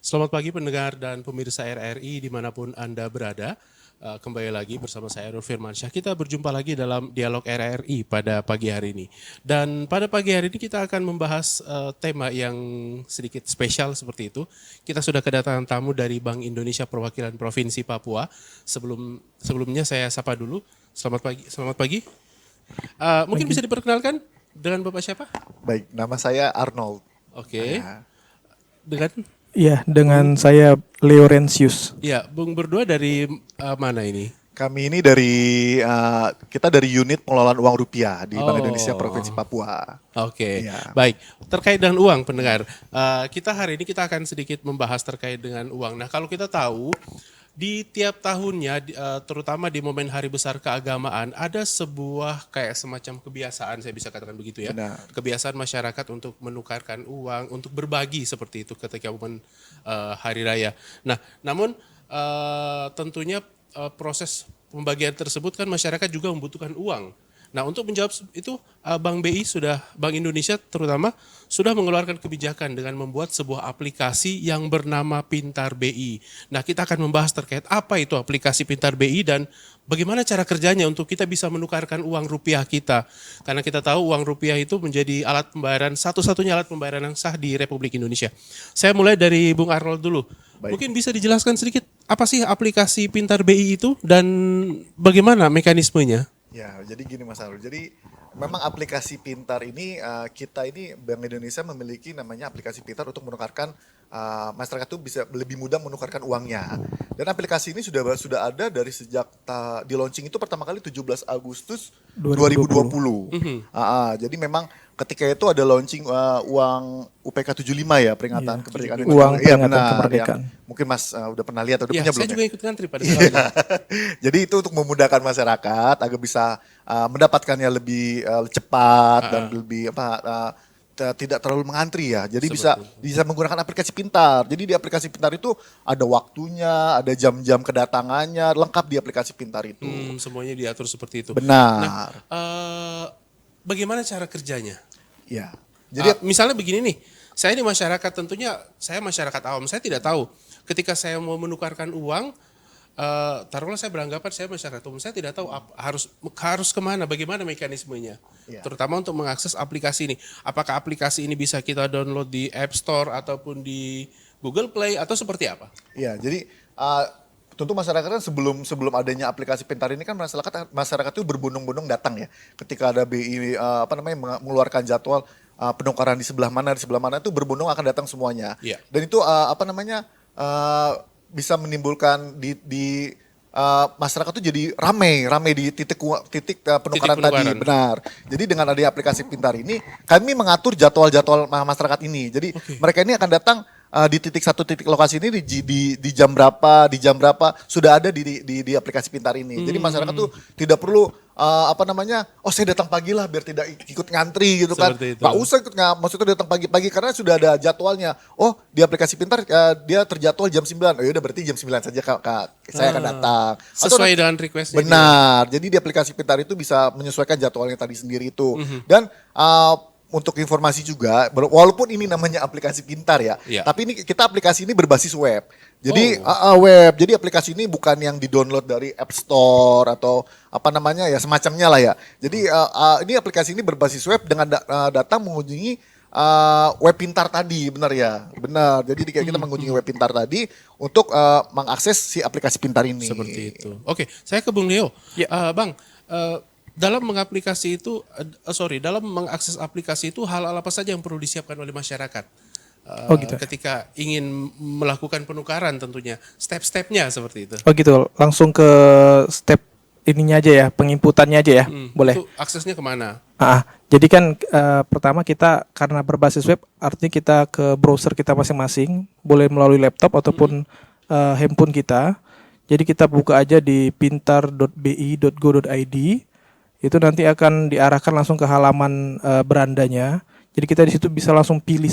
Selamat pagi pendengar dan pemirsa RRI dimanapun Anda berada. Kembali lagi bersama saya Nur Firmansyah. Kita berjumpa lagi dalam Dialog RRI pada pagi hari ini. Dan pada pagi hari ini kita akan membahas tema yang sedikit spesial seperti itu. Kita sudah kedatangan tamu dari Bank Indonesia Perwakilan Provinsi Papua. Sebelumnya saya sapa dulu. Selamat pagi. Selamat pagi. Mungkin bisa diperkenalkan dengan Bapak siapa? Baik, nama saya Arnold. Oke. Dengan Iya, dengan saya Leorentius. ya, Bung berdua dari mana ini? Kami ini kita dari unit pengelolaan uang rupiah di Bank Indonesia Provinsi Papua. Oke, Iya. baik. Terkait dengan uang, pendengar, kita hari ini kita akan sedikit membahas terkait dengan uang. Nah, kalau kita tahu di tiap tahunnya, terutama di momen hari besar keagamaan, ada sebuah kayak semacam kebiasaan, saya bisa katakan begitu ya, Benar. kebiasaan masyarakat untuk menukarkan uang, untuk berbagi seperti itu ketika momen hari raya. Nah, namun tentunya proses pembagian tersebut kan masyarakat juga membutuhkan uang. Nah, untuk menjawab itu Bank Indonesia terutama sudah mengeluarkan kebijakan dengan membuat sebuah aplikasi yang bernama Pintar BI. Nah, kita akan membahas terkait apa itu aplikasi Pintar BI dan bagaimana cara kerjanya untuk kita bisa menukarkan uang rupiah kita. Karena kita tahu uang rupiah itu menjadi alat pembayaran, satu-satunya alat pembayaran yang sah di Republik Indonesia. Saya mulai dari Bung Arnold dulu. Baik. Mungkin bisa dijelaskan sedikit apa sih aplikasi Pintar BI itu dan bagaimana mekanismenya? Ya, jadi gini Mas Arnold. Jadi memang aplikasi pintar ini kita ini Bank Indonesia memiliki namanya aplikasi pintar untuk menukarkan masyarakat itu bisa lebih mudah menukarkan uangnya. Dan aplikasi ini sudah ada dari sejak di launching itu pertama kali 17 Agustus 2020. Jadi memang ketika itu ada launching uang UPK 75 ya, peringatan kemerdekaan. Uang Iya, peringatan benar. kemerdekaan. Yang mungkin Mas udah pernah lihat atau udah Ya, punya saya belum juga ya? ikut ngantri pada saat itu. Jadi itu untuk memudahkan masyarakat agar bisa mendapatkannya lebih cepat dan lebih tidak terlalu mengantri ya. Jadi bisa menggunakan aplikasi pintar. Jadi di aplikasi pintar itu ada waktunya, ada jam-jam kedatangannya, lengkap di aplikasi pintar itu. Semuanya diatur seperti itu. Benar. Nah, bagaimana cara kerjanya? Ya. Jadi Misalnya begini nih, saya di masyarakat tentunya saya masyarakat awam, saya tidak tahu ketika saya mau menukarkan uang, taruhlah saya beranggapan saya masyarakat umum, saya tidak tahu harus kemana, bagaimana mekanismenya, Iya. terutama untuk mengakses aplikasi ini. Apakah aplikasi ini bisa kita download di App Store ataupun di Google Play atau seperti apa? ya, jadi tentu masyarakat kan sebelum adanya aplikasi pintar ini kan masyarakat itu berbondong-bondong datang ya. Ketika ada BI mengeluarkan jadwal penukaran di sebelah mana itu berbondong akan datang semuanya. Iya. Dan itu bisa menimbulkan di masyarakat itu jadi ramai di titik penukaran tadi, penukaran. benar. Jadi dengan adanya aplikasi pintar ini kami mengatur jadwal masyarakat ini. Jadi mereka ini akan datang di satu titik lokasi ini di jam berapa sudah ada di aplikasi pintar ini. Jadi masyarakat tuh tidak perlu saya datang pagi lah biar tidak ikut ngantri gitu kan. Seperti itu. Nggak usah maksudnya datang pagi-pagi karena sudah ada jadwalnya. Oh, di aplikasi pintar dia terjadwal jam 9. Oh ya udah berarti jam 9 saja saya akan datang. Sesuai dengan request-nya. Benar. Jadi di aplikasi pintar itu bisa menyesuaikan jadwalnya tadi sendiri itu. Dan untuk informasi juga, walaupun ini namanya aplikasi pintar ya, Iya. tapi aplikasi ini berbasis web. Jadi web. Jadi aplikasi ini bukan yang di-download dari App Store atau semacamnya lah ya. Jadi ini aplikasi ini berbasis web dengan datang mengunjungi web pintar tadi, benar ya? Benar. Jadi kita mengunjungi web pintar tadi untuk mengakses si aplikasi pintar ini. Seperti itu. Oke, saya ke Bung Leo. Bang, dalam dalam mengakses aplikasi itu hal apa saja yang perlu disiapkan oleh masyarakat? Gitu. Ketika ingin melakukan penukaran tentunya, step-stepnya seperti itu. Oh gitu, langsung ke step ininya aja ya, penginputannya aja ya, boleh. Itu aksesnya kemana? Jadi kan pertama kita karena berbasis web, artinya kita ke browser kita masing-masing, boleh melalui laptop ataupun handphone kita. Jadi kita buka aja di pintar.bi.go.id. Itu nanti akan diarahkan langsung ke halaman berandanya. Jadi kita di situ bisa langsung pilih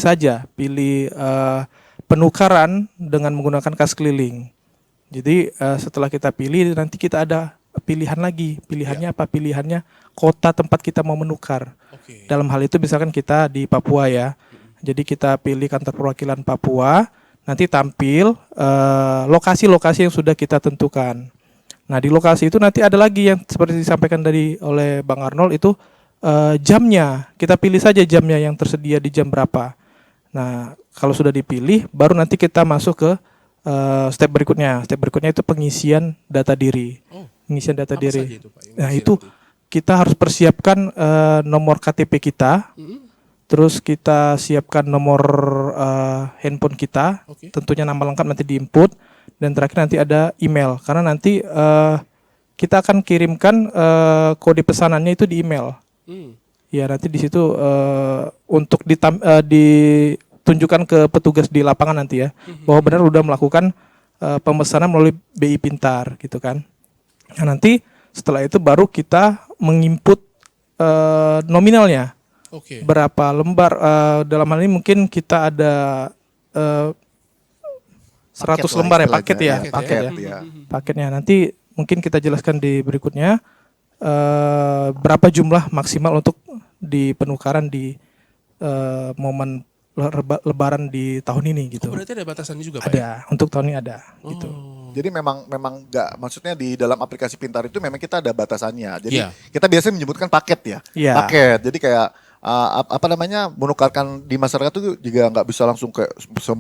penukaran dengan menggunakan kas keliling. Jadi setelah kita pilih nanti kita ada pilihan lagi. Pilihannya apa? Pilihannya kota tempat kita mau menukar. Dalam hal itu misalkan kita di Papua ya. Jadi kita pilih kantor perwakilan Papua. nanti tampil lokasi-lokasi yang sudah kita tentukan. Nah, di lokasi itu nanti ada lagi yang seperti disampaikan tadi oleh Bang Arnold itu jamnya. Kita pilih saja jamnya yang tersedia di jam berapa. Nah, kalau sudah dipilih, baru nanti kita masuk ke step berikutnya. Step berikutnya itu pengisian data diri. Oh, Pengisian data apa diri. saja itu, Pak, yang Nah, bisa itu nanti? kita harus persiapkan nomor KTP kita. Terus kita siapkan nomor handphone kita. Oke. Tentunya nama lengkap nanti diinput. Dan terakhir nanti ada email. Karena nanti kita akan kirimkan kode pesanannya itu di email. Ya, nanti di situ untuk ditunjukkan ke petugas di lapangan nanti ya, bahwa benar udah melakukan pemesanan melalui BI Pintar gitu kan. Nah, nanti setelah itu baru kita menginput nominalnya. Oke. Berapa lembar, dalam hal ini mungkin kita ada 100 lah lembar ya, istilahnya. paket ya, Paket paket ya. ya. Paketnya nanti mungkin kita jelaskan di berikutnya berapa jumlah maksimal untuk di penukaran di momen Lebaran di tahun ini gitu. Oh, berarti ada batasannya juga, Pak? Ya? Ada, untuk tahun ini ada gitu. Jadi memang nggak, maksudnya di dalam aplikasi Pintar itu memang kita ada batasannya. Jadi Iya. kita biasanya menyebutkan paket ya. Iya. Paket. Jadi kayak apa namanya, menukarkan di masyarakat itu juga nggak bisa langsung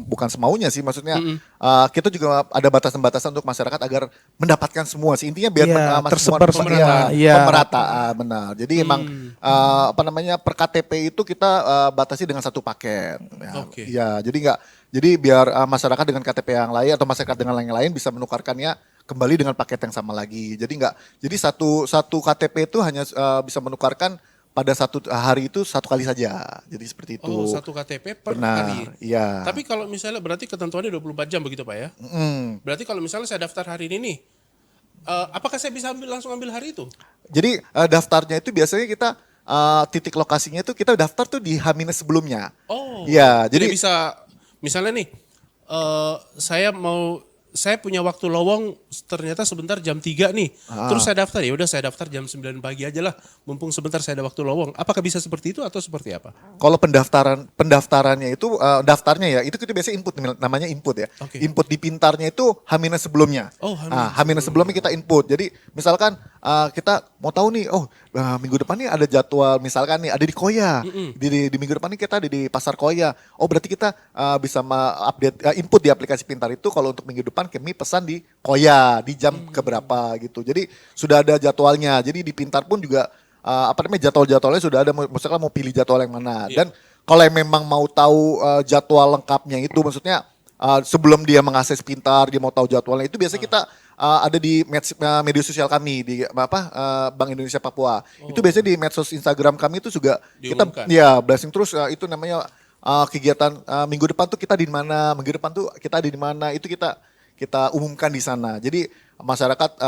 bukan semaunya sih. Maksudnya kita juga ada batasan-batasan untuk masyarakat agar mendapatkan semua sih. Intinya biar Iya, semua tersebar pemerataan. Iya. pemerataan, benar. Jadi emang apa namanya, per KTP itu kita batasi dengan satu paket. Ya, Oke. ya, jadi biar masyarakat dengan KTP yang lain atau masyarakat dengan yang lain bisa menukarkannya kembali dengan paket yang sama lagi. Jadi satu KTP itu hanya bisa menukarkan pada satu hari itu satu kali saja. Jadi seperti itu. Oh, satu KTP per Benar, hari. iya. Tapi kalau misalnya berarti ketentuannya 24 jam begitu, Pak ya? Berarti kalau misalnya saya daftar hari ini nih, apakah saya bisa langsung ambil hari itu? Jadi daftarnya itu biasanya kita titik lokasinya itu kita daftar tuh di H- sebelumnya. Oh. Iya, Jadi jadi bisa misalnya nih saya punya waktu lowong ternyata sebentar jam 3 nih. Terus saya daftar, ya udah saya daftar jam 9 pagi aja lah. Mumpung sebentar saya ada waktu lowong. Apakah bisa seperti itu atau seperti apa? kalau pendaftarannya itu daftarnya ya itu kita biasa input, namanya input ya. Oke. Input di Pintarnya itu H- sebelumnya. Oh, H- H- sebelumnya kita input. Jadi misalkan kita mau tahu nih, minggu depan nih ada jadwal, misalkan nih ada di Koya. Di minggu depan nih kita ada di Pasar Koya. Oh, berarti kita bisa update input di aplikasi Pintar itu kalau untuk minggu depan kami pesan di Koya di jam keberapa gitu. Jadi sudah ada jadwalnya. Jadi di Pintar pun juga jadwal-jadwalnya sudah ada, misalkan mau pilih jadwal yang mana. Dan kalau yang memang mau tahu jadwal lengkapnya itu, maksudnya sebelum dia mengakses Pintar, dia mau tahu jadwalnya itu biasanya kita ada di media sosial kami di Bank Indonesia Papua. Itu biasanya di medsos Instagram kami itu juga Diumumkan. kita ya blessing terus itu namanya kegiatan minggu depan tuh kita di mana, minggu depan tuh kita ada di mana, itu kita umumkan di sana. Jadi masyarakat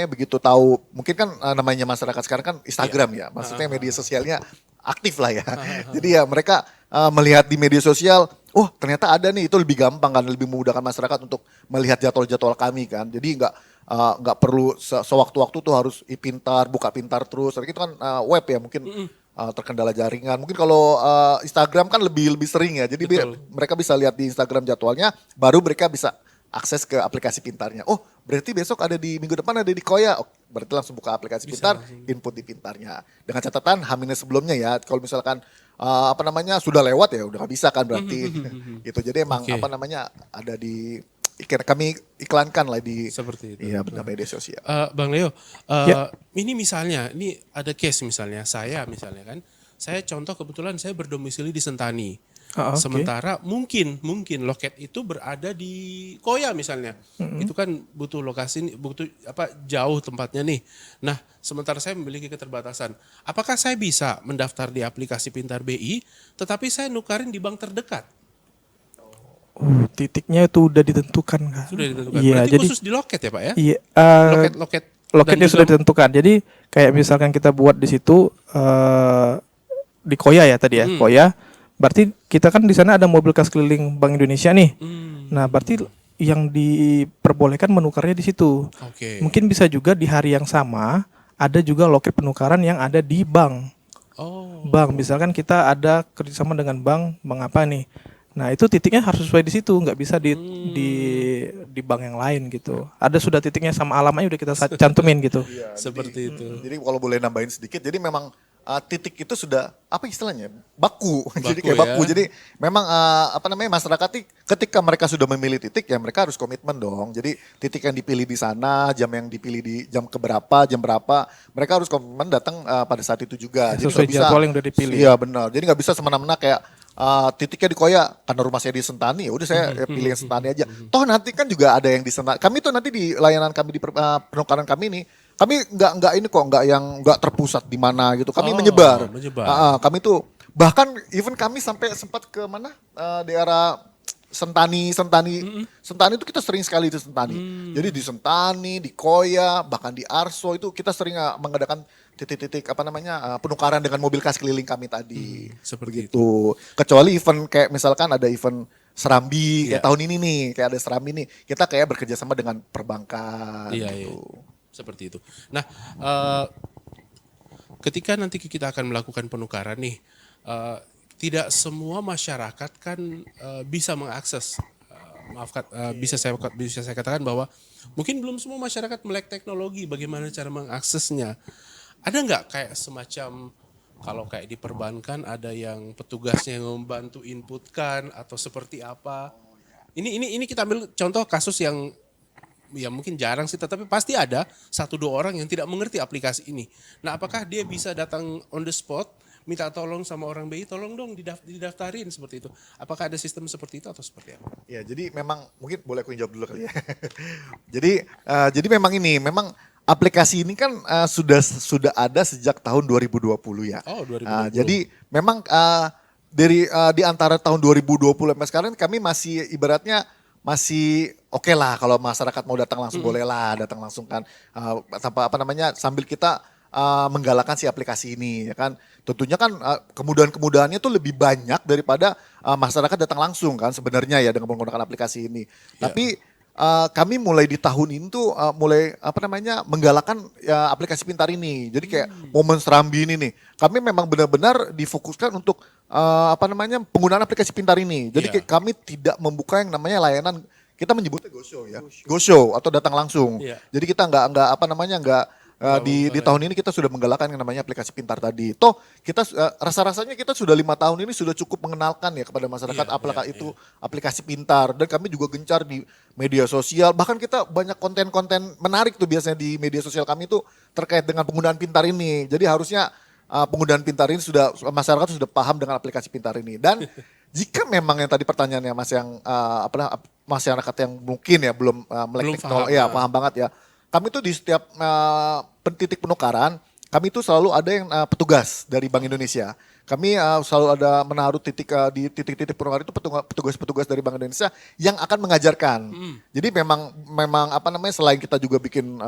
begitu tahu, mungkin kan namanya masyarakat sekarang kan Instagram ya, maksudnya media sosialnya aktif lah ya. Jadi ya mereka melihat di media sosial, oh ternyata ada nih, itu lebih gampang kan, lebih memudahkan masyarakat untuk melihat jadwal-jadwal kami kan. Jadi nggak perlu sewaktu-waktu tuh harus Pintar, buka Pintar terus. Tapi itu kan web ya, mungkin terkendala jaringan. Mungkin kalau Instagram kan lebih sering ya. Jadi mereka bisa lihat di Instagram jadwalnya, baru mereka bisa akses ke aplikasi Pintarnya. Oh, berarti besok ada di minggu depan ada di Koya. Oh, berarti langsung buka aplikasi Pintar, input di Pintarnya. Dengan catatan H- sebelumnya ya. Kalau misalkan sudah lewat ya udah gak bisa kan berarti. Gitu. Jadi emang ada di kami iklankan lah di Seperti itu. iya, benar, media sosial. Bang Leo, Ya. ini misalnya, ini ada case misalnya, saya contoh kebetulan saya berdomisili di Sentani. Oke. Sementara mungkin loket itu berada di Koya misalnya. Itu kan butuh lokasi, jauh tempatnya nih. Nah, sementara saya memiliki keterbatasan. Apakah saya bisa mendaftar di aplikasi Pintar BI, tetapi saya nukarin di bank terdekat? Titiknya itu udah ditentukan kan. Sudah ditentukan. Iya, Berarti jadi khusus di loket ya, Pak ya? iya, Loket loketnya sudah ditentukan. Jadi kayak misalkan kita buat di situ di Koya ya tadi ya, Koya. Berarti kita kan di sana ada mobil kas keliling Bank Indonesia nih. Nah, berarti yang diperbolehkan menukarnya di situ. Oke. Mungkin bisa juga di hari yang sama ada juga loket penukaran yang ada di bank. Oh. Bank, misalkan kita ada kerjasama dengan bank apa nih? Nah itu titiknya harus sesuai di situ, nggak bisa di bank yang lain gitu. Ada sudah titiknya sama alamatnya udah kita cantumin gitu. Iya, Seperti itu. jadi kalau boleh nambahin sedikit, jadi memang titik itu sudah apa istilahnya baku, jadi kayak ya. baku. Jadi memang apa namanya masyarakat ketika mereka sudah memilih titik ya mereka harus komitmen dong. Jadi titik yang dipilih di sana, jam yang dipilih di jam keberapa, jam berapa, mereka harus komitmen datang pada saat itu juga. Jadi Sesuai nggak bisa, jadwal yang udah dipilih. Iya benar. Jadi nggak bisa semena-mena kayak titiknya di Koya karena rumah saya di Sentani, ya udah saya pilih yang Sentani aja. Toh nanti kan juga ada yang di Sentani. Kami tuh nanti di layanan kami di penukaran kami ini, kami nggak ini kok nggak yang nggak terpusat di mana gitu. Kami menyebar. Kami tuh bahkan even kami sampai sempat ke mana daerah Sentani itu kita sering sekali di Sentani. Jadi di Sentani, di Koya, bahkan di Arso itu kita sering mengadakan titik-titik apa namanya penukaran dengan mobil khas keliling kami tadi. Seperti Begitu. Kecuali event kayak misalkan ada event Serambi kayak tahun ini nih, kayak ada Serambi nih, kita kayak bekerja sama dengan perbankan Iya, gitu. seperti itu. Nah, ketika nanti kita akan melakukan penukaran nih, tidak semua masyarakat kan bisa mengakses. Bisa saya katakan bahwa mungkin belum semua masyarakat melek teknologi. Bagaimana cara mengaksesnya? Ada nggak kayak semacam kalau kayak di perbankan ada yang petugasnya yang membantu inputkan atau seperti apa? Ini kita ambil contoh kasus yang ya mungkin jarang sih, tetapi pasti ada 1-2 orang yang tidak mengerti aplikasi ini. Nah, apakah dia bisa datang on the spot, minta tolong sama orang BI, tolong dong didaftarin seperti itu. Apakah ada sistem seperti itu atau seperti apa? Ya, jadi memang mungkin boleh aku jawab dulu kali ya. jadi memang aplikasi ini kan sudah ada sejak tahun 2020 ya. Oh, 2020. Jadi memang dari di antara tahun 2020 sampai sekarang kami masih ibaratnya masih oke lah kalau masyarakat mau datang langsung boleh lah datang langsung kan tanpa apa namanya sambil kita menggalakkan si aplikasi ini ya kan. Tentunya kan kemudahan-kemudahannya tuh lebih banyak daripada masyarakat datang langsung kan sebenarnya ya dengan menggunakan aplikasi ini. Ya. Tapi kami mulai di tahun ini tuh mulai apa namanya menggalakkan ya, aplikasi pintar ini. Jadi kayak momen Serambi ini nih, kami memang benar-benar difokuskan untuk apa namanya penggunaan aplikasi pintar ini. Jadi kayak kami tidak membuka yang namanya layanan kita menyebutnya go show ya, go show atau datang langsung. Jadi kita nggak apa namanya nggak di tahun ini kita sudah menggalakkan yang namanya aplikasi pintar tadi. Toh kita rasa-rasanya kita sudah 5 tahun ini sudah cukup mengenalkan ya kepada masyarakat aplikasi pintar dan kami juga gencar di media sosial. Bahkan kita banyak konten-konten menarik tuh biasanya di media sosial kami tuh terkait dengan penggunaan pintar ini. Jadi harusnya penggunaan pintar ini masyarakat sudah paham dengan aplikasi pintar ini. Dan jika memang yang tadi pertanyaannya Mas yang masyarakat yang mungkin ya belum melek teknologi ya paham banget ya. Kami tuh di setiap titik penukaran, kami tuh selalu ada yang petugas dari Bank Indonesia. Kami selalu ada menaruh di titik-titik penukaran itu petugas-petugas dari Bank Indonesia yang akan mengajarkan. Jadi memang apa namanya selain kita juga bikin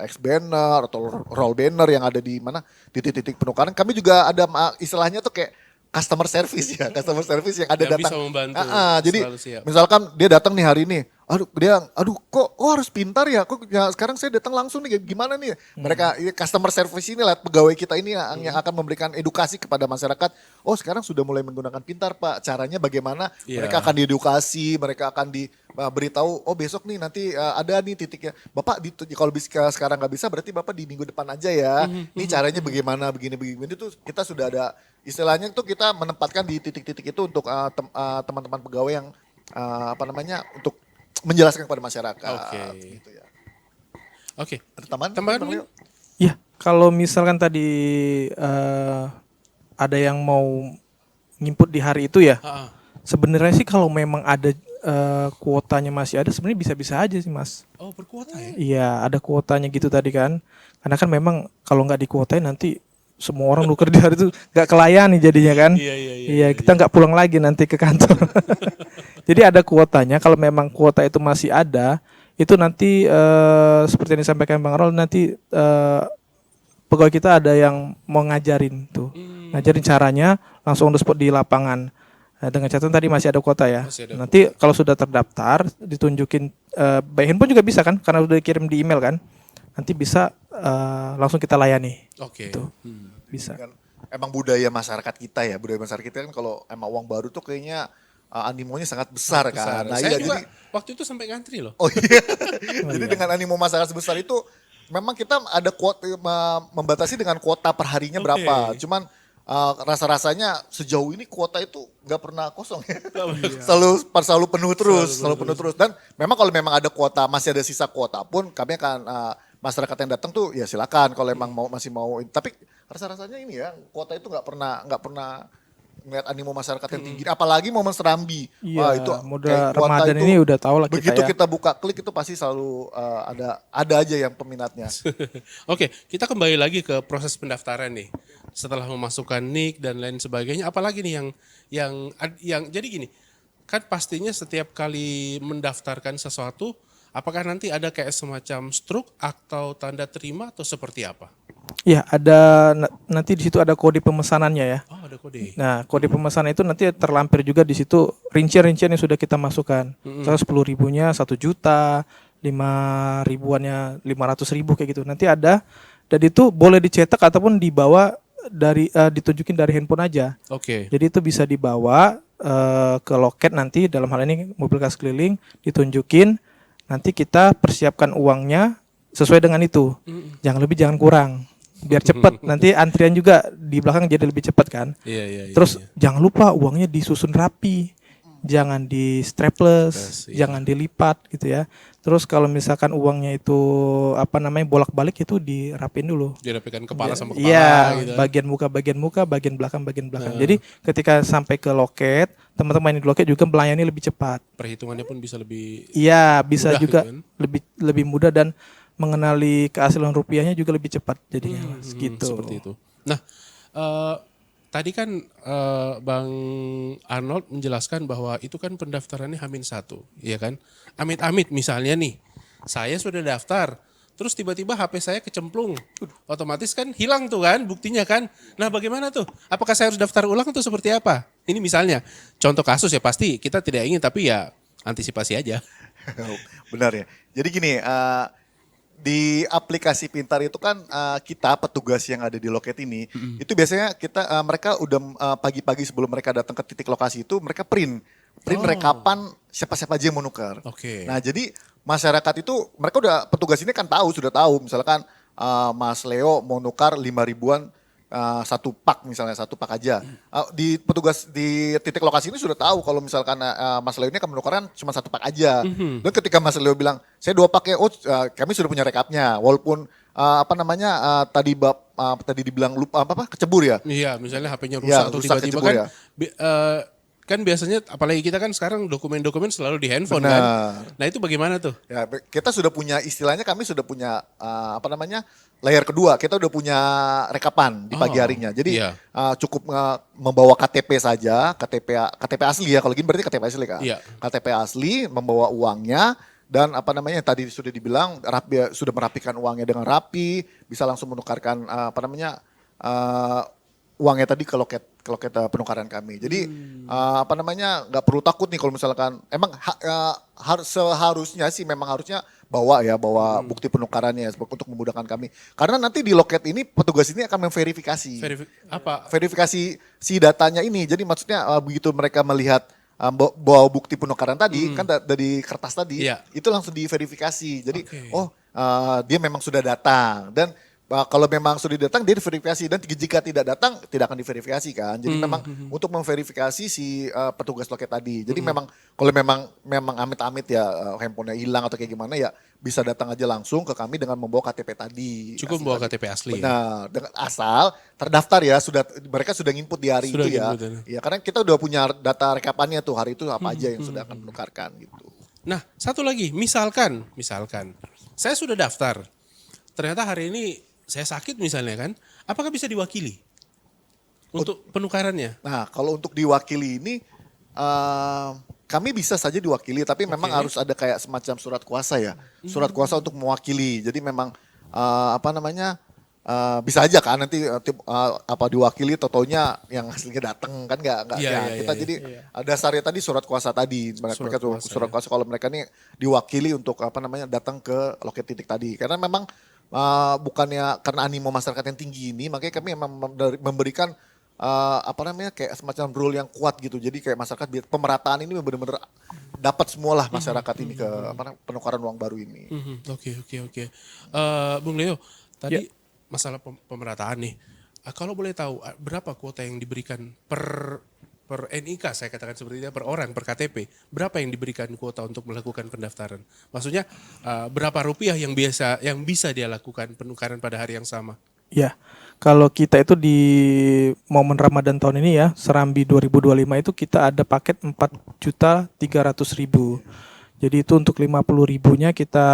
X banner atau roll banner yang ada di mana di titik-titik penukaran, kami juga ada istilahnya tuh kayak customer service ya, customer service yang ada yang datang. bisa membantu. Jadi misalkan dia datang nih hari ini, aduh kok harus pintar ya, kok ya, sekarang saya datang langsung nih gimana nih? Mereka customer service ini lah pegawai kita ini yang akan memberikan edukasi kepada masyarakat. Oh sekarang sudah mulai menggunakan pintar Pak, caranya bagaimana? Mereka akan diedukasi, mereka akan diberitahu. Oh besok nih nanti ada nih titiknya. Bapak kalau sekarang nggak bisa berarti Bapak di minggu depan aja ya. Ini caranya bagaimana begini itu kita sudah ada istilahnya tuh kita menempatkan di titik-titik itu untuk teman-teman pegawai yang apa namanya untuk menjelaskan kepada masyarakat. Gitu ya. Oke. Ada tambahan? Tambahan? Ya, kalau misalkan tadi ada yang mau nginput di hari itu ya, sebenarnya sih kalau memang ada kuotanya masih ada, sebenarnya bisa-bisa aja sih Mas. Oh berkuota ya? Iya, ada kuotanya gitu tadi kan. Karena kan memang kalau nggak dikuotain nanti semua orang nuker di hari itu nggak kelayani jadinya kan. Iya, kita nggak pulang lagi nanti ke kantor. Jadi ada kuotanya. Kalau memang kuota itu masih ada, itu nanti seperti yang disampaikan Bang Rol, nanti pegawai kita ada yang mau ngajarin tuh, ngajarin caranya langsung on the spot di lapangan. Nah, dengan catatan tadi masih ada kuota ya. Nanti kalau sudah terdaftar, ditunjukin by handphone juga bisa kan, karena udah dikirim di email kan. Nanti bisa langsung kita layani. Oke. Gitu. Bisa. Emang budaya masyarakat kita ya, budaya masyarakat kita kan kalau emang uang baru tuh kayaknya animonya sangat besar kan. Nah Saya iya juga jadi waktu itu sampai ngantri loh. oh iya. Jadi dengan animo masyarakat sebesar itu memang kita ada kuota membatasi dengan kuota perharinya Oke. berapa. Cuman rasa-rasanya sejauh ini kuota itu nggak pernah kosong ya. Iya. selalu penuh terus, selalu penuh terus. Dan memang kalau memang ada kuota, masih ada sisa kuota pun kami akan masyarakat yang datang tuh ya silakan kalau emang masih mau. Tapi rasa-rasanya ini ya kuota itu nggak pernah ngeliat animo masyarakat yang tinggi, apalagi momen Serambi. Iya, Wah itu mudah kayak kuota Ramadan itu ini udah tahu lah kita begitu ya. kita buka klik itu pasti selalu ada aja yang peminatnya. Oke, kita kembali lagi ke proses pendaftaran nih. Setelah memasukkan nick dan lain sebagainya, apalagi nih yang jadi gini. Kan pastinya setiap kali mendaftarkan sesuatu, apakah nanti ada kayak semacam struk atau tanda terima atau seperti apa? Ya, ada nanti di situ ada kode pemesanannya ya. Oh, ada kode. Nah, kode pemesanan itu nanti terlampir juga di situ rincian-rincian yang sudah kita masukkan. Misalnya 10.000-nya 1 juta, 5.000-annya 500.000 kayak gitu. Nanti ada dan itu boleh dicetak ataupun dibawa dari ditunjukin dari handphone aja. Oke. Jadi itu bisa dibawa ke loket nanti dalam hal ini mobil kas keliling ditunjukin. Nanti kita persiapkan uangnya sesuai dengan itu. Jangan lebih jangan kurang. Biar cepat. Nanti antrian juga di belakang jadi lebih cepat kan. Iya. Terus jangan lupa uangnya disusun rapi. Jangan di strapless, Iya. jangan dilipat gitu ya. Terus kalau misalkan uangnya itu bolak-balik itu dirapin dulu. Dirapikan kepala sama kepala Iya, gitu. bagian muka, bagian belakang. Jadi ketika sampai ke loket, teman-teman yang di loket juga melayani lebih cepat. Perhitungannya pun bisa lebih Iya, bisa mudah juga gitu kan. lebih mudah dan mengenali keaslian rupiahnya juga lebih cepat jadinya Mas, gitu. Seperti itu. Nah, tadi kan Bang Arnold menjelaskan bahwa itu kan pendaftarannya H-1, ya kan? Amit-amit misalnya nih, saya sudah daftar, terus tiba-tiba HP saya kecemplung, otomatis kan hilang tuh kan buktinya kan. Nah bagaimana tuh? Apakah saya harus daftar ulang tuh seperti apa? Ini misalnya, contoh kasus ya pasti kita tidak ingin tapi ya antisipasi aja. Benar ya. Jadi gini, di aplikasi pintar itu kan kita petugas yang ada di loket ini itu biasanya mereka udah pagi-pagi sebelum mereka datang ke titik lokasi itu mereka print rekapan siapa-siapa aja yang mau nukar. Oke. Nah jadi masyarakat itu mereka petugas ini kan sudah tahu misalkan Mas Leo mau nukar 5.000-an satu pak misalnya satu pak aja. Di petugas di titik lokasi ini sudah tahu kalau misalkan Mas Leo ini akan menukarkan cuma satu pak aja. Dan ketika Mas Leo bilang saya 2 pak ya, kami sudah punya rekapnya. Walaupun tadi dibilang lupa kecebur ya. Iya, misalnya HP-nya rusak Ya, atau rusak, tiba-tiba kecebur kan ya. kan biasanya apalagi kita kan sekarang dokumen-dokumen selalu di handphone Benar. kan. Nah, itu bagaimana tuh? Ya, kita sudah punya istilahnya kami sudah punya layer kedua. Kita udah punya rekapan di pagi harinya. Jadi iya. cukup membawa KTP saja, KTP asli ya. Kalau gini berarti KTP asli kan. Iya. KTP asli, membawa uangnya dan tadi sudah dibilang sudah merapikan uangnya dengan rapi, bisa langsung menukarkan uangnya tadi ke loket penukaran kami. Jadi nggak perlu takut nih kalau misalkan emang seharusnya sih memang harusnya bawa bukti penukarannya untuk memudahkan kami. Karena nanti di loket ini petugas ini akan memverifikasi. Verifikasi si datanya ini. Jadi maksudnya begitu mereka melihat bawa bukti penukaran tadi kan dari kertas tadi Iya. itu langsung diverifikasi. Jadi Oke. dia memang sudah datang dan kalau memang sudah datang dia diverifikasi dan jika tidak datang tidak akan diverifikasi kan. Jadi memang untuk memverifikasi si petugas loket tadi. Jadi memang kalau memang amit-amit ya handphonenya hilang atau kayak gimana ya bisa datang aja langsung ke kami dengan membawa KTP tadi. Cukup bawa KTP asli. Benar, dengan asal terdaftar ya mereka sudah nginput di hari Sudah itu ya. nginput, ya. Ya karena kita udah punya data rekapannya tuh hari itu apa aja yang sudah akan menukarkan gitu. Nah, satu lagi, misalkan saya sudah daftar. Ternyata hari ini saya sakit misalnya kan, apakah bisa diwakili untuk penukarannya? Nah, kalau untuk diwakili ini kami bisa saja diwakili, tapi memang harus ada kayak semacam surat kuasa ya, surat kuasa untuk mewakili. Jadi memang bisa aja kan nanti diwakili, totonya yang hasilnya datang kan nggak Iya, kita iya. jadi dasarnya tadi surat kuasa tadi, mereka surat kuasa kalau mereka ini diwakili untuk datang ke loket titik tadi, karena memang bukannya karena animo masyarakat yang tinggi ini, makanya kami memang memberikan apa namanya kayak semacam rule yang kuat gitu. Jadi kayak masyarakat biar pemerataan ini benar-benar dapat semualah masyarakat ini ke penukaran uang baru ini. Oke. Bung Leo, tadi masalah pemerataan nih. Kalau boleh tahu berapa kuota yang diberikan per NIK, saya katakan seperti itu, per orang, per KTP, berapa yang diberikan kuota untuk melakukan pendaftaran? Maksudnya berapa rupiah yang bisa dia lakukan penukaran pada hari yang sama? Ya, kalau kita itu di momen Ramadan tahun ini ya, Serambi 2025 itu kita ada paket 4.300.000. Jadi itu untuk 50 ribunya kita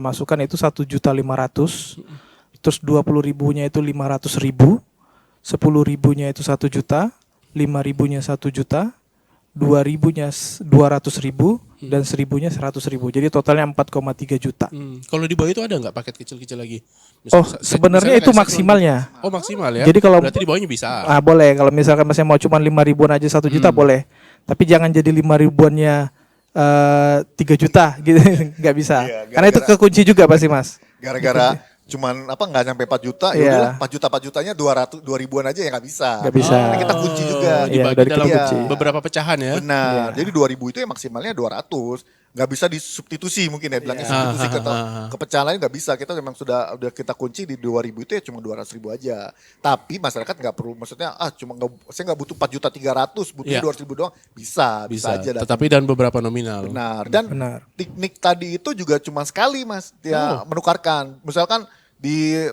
masukkan itu 1.500.000. Terus 20 ribunya itu 500.000. 10 ribunya itu 1 juta. 5 ribunya 1 juta. 2 ribunya 200.000 dan 1.000-nya 100.000. Jadi totalnya 4,3 juta. Kalau di bawah itu ada nggak paket kecil-kecil lagi? Sebenarnya itu maksimalnya. Oh maksimal ya? Jadi kalau berarti di bawahnya bisa. Boleh. Kalau misalkan masih mau cuma 5 ribuan aja 1 juta boleh. Tapi jangan jadi 5 ribuannya 3 juta gitu. Nggak bisa. Iya, Karena itu kekunci juga pasti Mas. Gara-gara cuman nggak nyampe 4 juta, ya udahlah 4 jutanya 2 ribuan aja ya nggak bisa. Nggak bisa. Karena kita kunci juga. Dibagi dari dalam kunci. beberapa pecahan ya. Benar. Jadi 2.000 itu ya maksimalnya 200. Nggak bisa disubstitusi mungkin ya bilangnya substitusi ke pecahan lain nggak bisa. Kita memang sudah kita kunci di 2.000 itu ya cuma 200.000 aja. Tapi masyarakat nggak perlu, maksudnya saya nggak butuh 4.300.000, butuh 200.000 doang. Bisa aja. Tetapi dan beberapa nominal. Benar. Dan Benar. teknik tadi itu juga cuma sekali Mas, dia menukarkan. Misalkan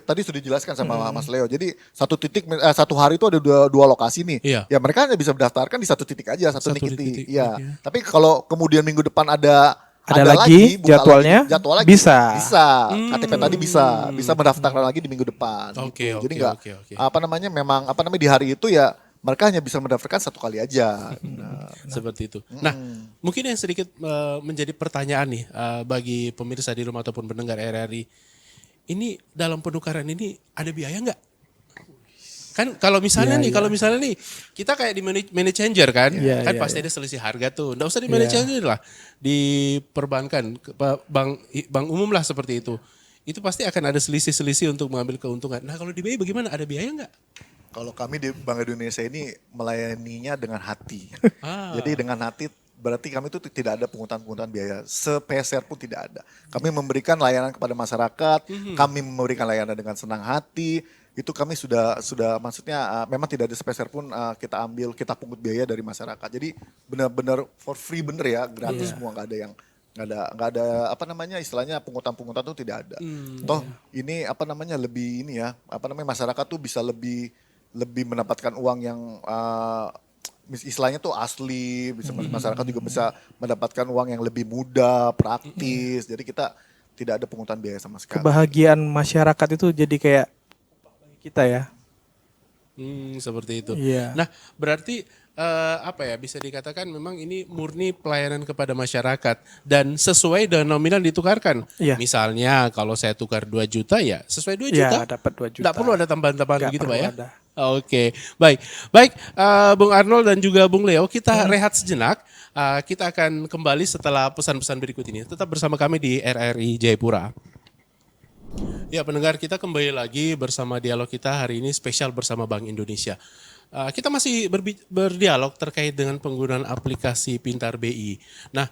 tadi sudah dijelaskan sama Mas Leo. Jadi satu hari itu ada dua lokasi nih. Iya. Ya mereka hanya bisa mendaftarkan di satu titik aja, satu titik. Iya. Oke. Tapi kalau kemudian minggu depan ada lagi buka jadwalnya, jadwal lagi, bisa. KTP tadi bisa mendaftarkan lagi di minggu depan. Oke, gitu. Jadi oke, nggak oke. memang di hari itu ya mereka hanya bisa mendaftarkan satu kali aja. Seperti itu. Nah, mungkin yang sedikit menjadi pertanyaan nih bagi pemirsa di rumah ataupun pendengar RRI. Ini dalam penukaran ini ada biaya nggak? Kan kalau misalnya nih kita kayak di money changer kan, pasti ada selisih harga tuh. Nggak usah di money changer lah, di perbankan, bank umum lah seperti itu. Itu pasti akan ada selisih-selisih untuk mengambil keuntungan. Nah kalau di BI bagaimana? Ada biaya nggak? Kalau kami di Bank Indonesia ini melayaninya dengan hati. Jadi dengan hati berarti kami itu tidak ada pungutan-pungutan biaya. Sepeser pun tidak ada. Kami memberikan layanan kepada masyarakat, kami memberikan layanan dengan senang hati. Itu kami sudah maksudnya memang tidak ada sepeser pun kita pungut biaya dari masyarakat. Jadi benar-benar for free bener ya, gratis semua, nggak ada istilahnya pungutan-pungutan itu tidak ada. Toh ini lebih ini ya, masyarakat tuh bisa lebih mendapatkan uang yang istilahnya tuh asli, bisa masyarakat juga bisa mendapatkan uang yang lebih mudah, praktis. Jadi kita tidak ada pungutan biaya sama sekali. Kebahagiaan masyarakat itu jadi kayak kita ya. Seperti itu. Iya. Nah, berarti bisa dikatakan memang ini murni pelayanan kepada masyarakat dan sesuai dengan nominal ditukarkan. Iya. Misalnya kalau saya tukar 2 juta ya sesuai 2 Iya, juta. dapat 2 juta. Nggak perlu ada tambahan-tambahan Nggak begitu perlu Pak ya? ada. Oke, baik Bung Arnold dan juga Bung Leo, kita rehat sejenak. Kita akan kembali setelah pesan-pesan berikut ini. Tetap bersama kami di RRI Jayapura. Ya pendengar, kita kembali lagi bersama dialog kita hari ini spesial bersama Bank Indonesia. Kita masih berdialog terkait dengan penggunaan aplikasi Pintar BI. Nah,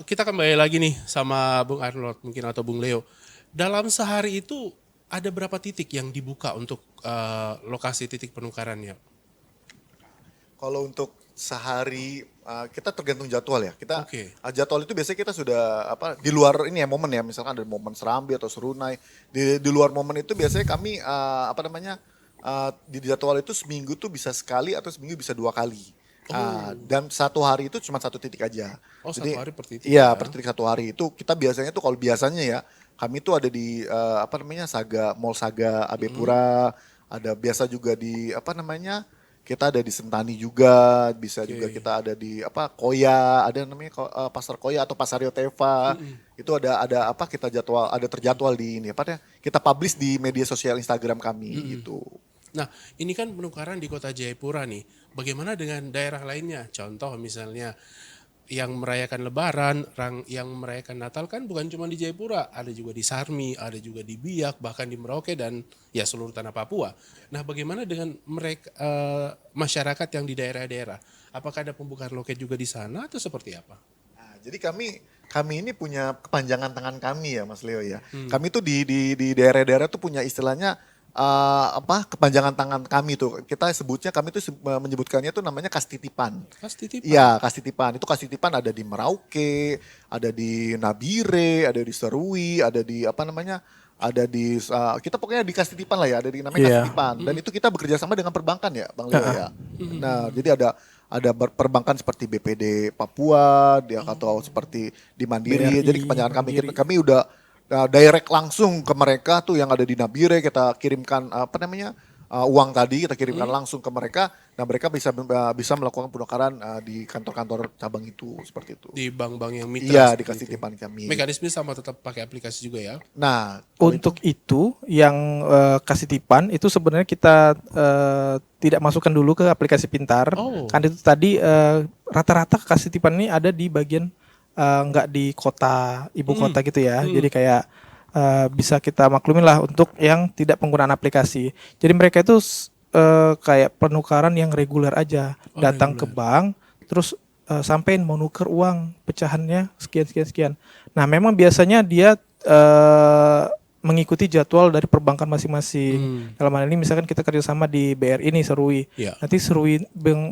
kita kembali lagi nih sama Bung Arnold mungkin atau Bung Leo. Dalam sehari itu ada berapa titik yang dibuka untuk lokasi titik penukarannya? Kalau untuk sehari kita tergantung jadwal ya. Jadwal itu biasanya kita sudah di luar ini ya momen ya, misalkan ada momen Serambi atau Serunai. Di luar momen itu biasanya kami di jadwal itu seminggu tuh bisa sekali atau seminggu bisa 2 kali. Dan satu hari itu cuma satu titik aja. Jadi, 1 hari per titik. Iya, per titik 1 hari itu kita biasanya tuh kalau biasanya ya kami tuh ada di Mall Saga AB Pura, ada biasa juga di kita ada di Sentani juga, bisa juga kita ada di Koya, ada namanya Pasar Koya atau Pasar Yotefa. Itu ada kita terjadwal di ini kita publish di media sosial Instagram kami gitu. Nah, ini kan penukaran di Kota Jayapura nih. Bagaimana dengan daerah lainnya? Contoh misalnya yang merayakan Lebaran, yang merayakan Natal kan bukan cuma di Jayapura, ada juga di Sarmi, ada juga di Biak, bahkan di Merauke dan ya seluruh tanah Papua. Nah, bagaimana dengan mereka masyarakat yang di daerah-daerah? Apakah ada pembukaan loket juga di sana atau seperti apa? Nah, jadi kami ini punya kepanjangan tangan kami ya Mas Leo ya. Kami tuh di daerah-daerah tuh punya istilahnya kepanjangan tangan kami tuh. Kita sebutnya kami tuh menyebutkannya tuh namanya kas titipan. Kas titipan. Iya, kas titipan. Itu kas titipan ada di Merauke, ada di Nabire, ada di Serui, ada di ada di kita pokoknya di kas titipan lah ya, ada di namanya kas Iya. titipan. Dan itu kita bekerja sama dengan perbankan ya, Bang Leo ya. Nah, jadi ada perbankan seperti BPD Papua, dia atau seperti di Mandiri. BRI, Jadi kepanjangan kami Mandiri. kami udah direct langsung ke mereka tuh yang ada di Nabire, kita kirimkan uang tadi kita kirimkan langsung ke mereka. Nah, mereka bisa melakukan penukaran di kantor-kantor cabang itu seperti itu. Di bank-bank yang mitra. Iya, seperti di kas itu. titipan kami. Mekanisme sama tetap pakai aplikasi juga ya. Nah, Untuk itu yang kasih tipan itu sebenarnya kita tidak masukkan dulu ke aplikasi pintar. Oh. Kan itu tadi rata-rata kasih tipan ini ada di bagian nggak di kota ibu kota gitu ya. Jadi kayak bisa kita maklumin lah untuk yang tidak penggunaan aplikasi. Jadi mereka itu kayak penukaran yang reguler aja, datang ke bank, terus sampein mau nuker uang pecahannya sekian. Nah, memang biasanya dia mengikuti jadwal dari perbankan masing-masing. Dalam hal ini misalkan kita kerjasama di BRI nih Serui. Iya. Nanti